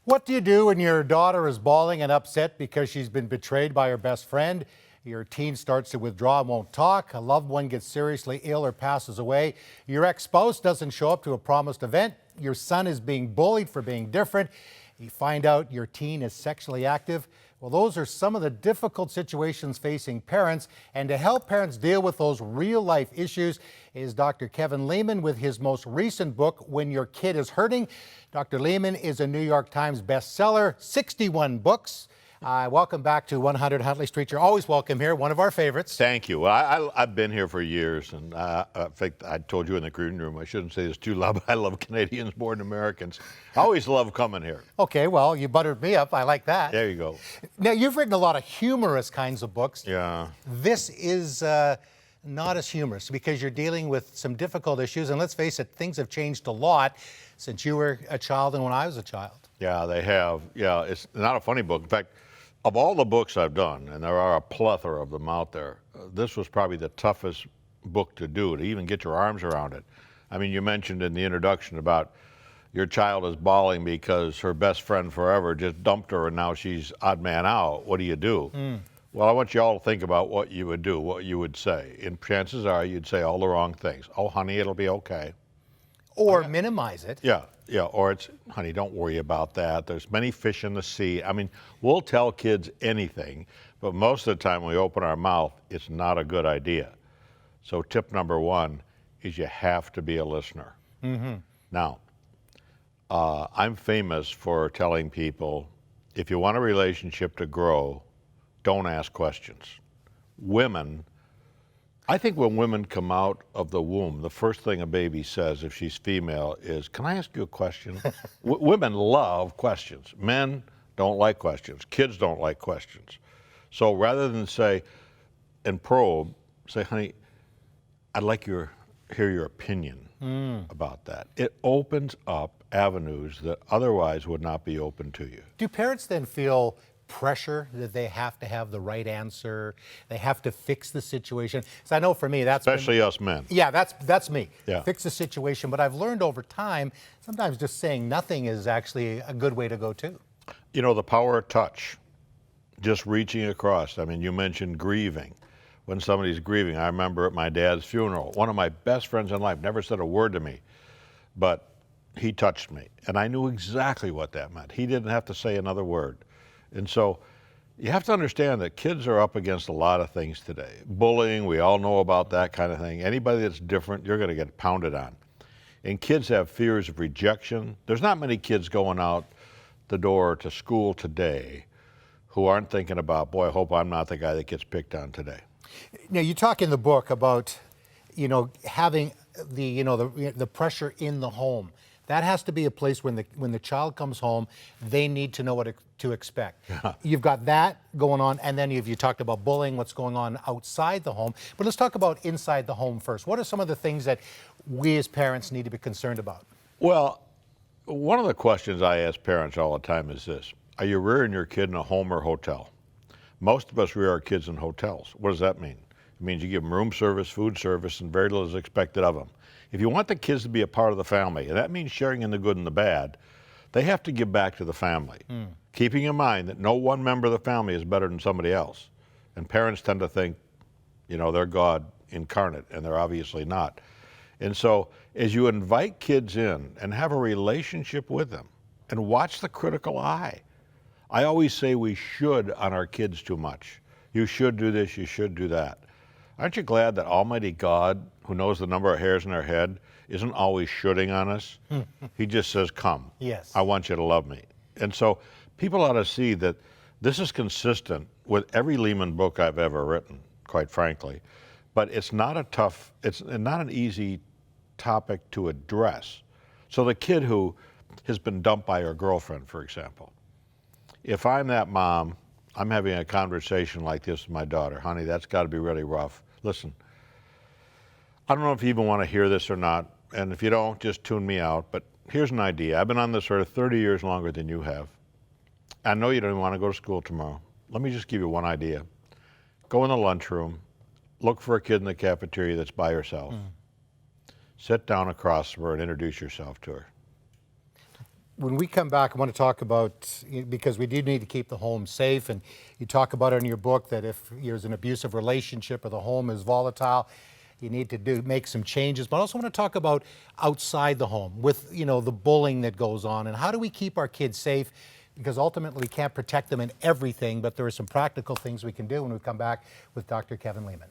What do you do when your daughter is bawling and upset because she's been betrayed by her best friend? Your teen starts to withdraw and won't talk. A loved one gets seriously ill or passes away. Your ex-spouse doesn't show up to a promised event. Your son is being bullied for being different. You find out your teen is sexually active. Well, those are some of the difficult situations facing parents. And to help parents deal with those real-life issues is Dr. Kevin Leman with his most recent book, When Your Kid is Hurting. Dr. Leman is a New York Times bestseller, 61 books. Welcome back to 100 Huntley Street. You're always welcome here, one of our favorites. Thank you. Well, I've been here for years, and in fact, I told you in the green room, I shouldn't say this too loud, but I love Canadians more than Americans. I always love coming here. Okay, well, you buttered me up. I like that. There you go. Now, you've written a lot of humorous kinds of books. Yeah. This is not as humorous because you're dealing with some difficult issues, and let's face it, things have changed a lot since you were a child and when I was a child. Yeah, they have. Yeah, it's not a funny book. In fact, of all the books I've done, and there are a plethora of them out there, this was probably the toughest book to do, to even get your arms around it. I mean, you mentioned in the introduction about your child is bawling because her best friend forever just dumped her and now she's odd man out. What do you do? Well, I want you all to think about what you would do, what you would say. And chances are you'd say all the wrong things. Oh, honey, it'll be okay. Or minimize it. Yeah, or it's, honey, don't worry about that. There's many fish in the sea. I mean, we'll tell kids anything, but most of the time when we open our mouth, it's not a good idea. So tip number one is you have to be a listener. Now, I'm famous for telling people, if you want a relationship to grow, don't ask questions. Women, I think when women come out of the womb, the first thing a baby says, if she's female, is, can I ask you a question? Women love questions. Men don't like questions. Kids don't like questions. So rather than say, and probe, say, honey, I'd like to hear your opinion about that. It opens up avenues that otherwise would not be open to you. Do parents then feel pressure that they have to have the right answer, they have to fix the situation? So I know for me that's especially us men. Yeah, that's me. Yeah. Fix the situation, but I've learned over time sometimes just saying nothing is actually a good way to go too. You know, the power of touch, just reaching across. I mean, you mentioned grieving. When somebody's grieving, I remember at my dad's funeral, one of my best friends in life never said a word to me, but he touched me, and I knew exactly what that meant. He didn't have to say another word. And so you have to understand that kids are up against a lot of things today. Bullying, we all know about that kind of thing. Anybody that's different, you're going to get pounded on. And kids have fears of rejection. There's not many kids going out the door to school today who aren't thinking about, boy, I hope I'm not the guy that gets picked on today. Now, you talk in the book about, having the pressure in the home. That has to be a place when the child comes home, they need to know what to expect. Yeah. You've got that going on, and then you talked about bullying, what's going on outside the home. But let's talk about inside the home first. What are some of the things that we as parents need to be concerned about? Well, one of the questions I ask parents all the time is this: are you rearing your kid in a home or hotel? Most of us rear our kids in hotels. What does that mean? It means you give them room service, food service, and very little is expected of them. If you want the kids to be a part of the family, and that means sharing in the good and the bad, they have to give back to the family, keeping in mind that no one member of the family is better than somebody else. And parents tend to think, they're God incarnate, and they're obviously not. And so as you invite kids in and have a relationship with them and watch the critical eye, I always say we should on our kids too much. You should do this, you should do that. Aren't you glad that Almighty God, who knows the number of hairs in our head, isn't always shooting on us? He just says, come. Yes. I want you to love me. And so people ought to see that this is consistent with every Leman book I've ever written, quite frankly. But it's not an easy topic to address. So the kid who has been dumped by her girlfriend, for example, if I'm that mom, I'm having a conversation like this with my daughter. Honey, that's got to be really rough. Listen, I don't know if you even want to hear this or not, and if you don't, just tune me out, but here's an idea. I've been on this earth 30 years longer than you have. I know you don't even want to go to school tomorrow. Let me just give you one idea. Go in the lunchroom, look for a kid in the cafeteria that's by herself. Sit down across from her and introduce yourself to her. When we come back, I want to talk about, because we do need to keep the home safe, and you talk about it in your book that if there's an abusive relationship or the home is volatile, you need to make some changes. But I also want to talk about outside the home with, the bullying that goes on, and how do we keep our kids safe? Because ultimately we can't protect them in everything, but there are some practical things we can do when we come back with Dr. Kevin Leman.